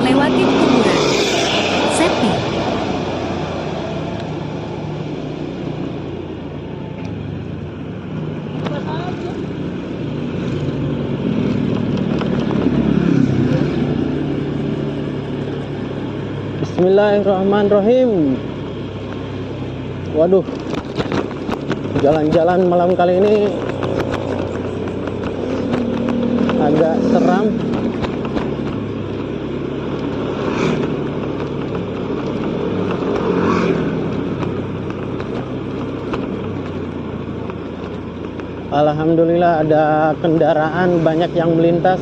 Lewati kuburan. Sepi. Bismillahirrahmanirrahim. Waduh, jalan-jalan malam kali ini agak seram. Alhamdulillah ada kendaraan banyak yang melintas.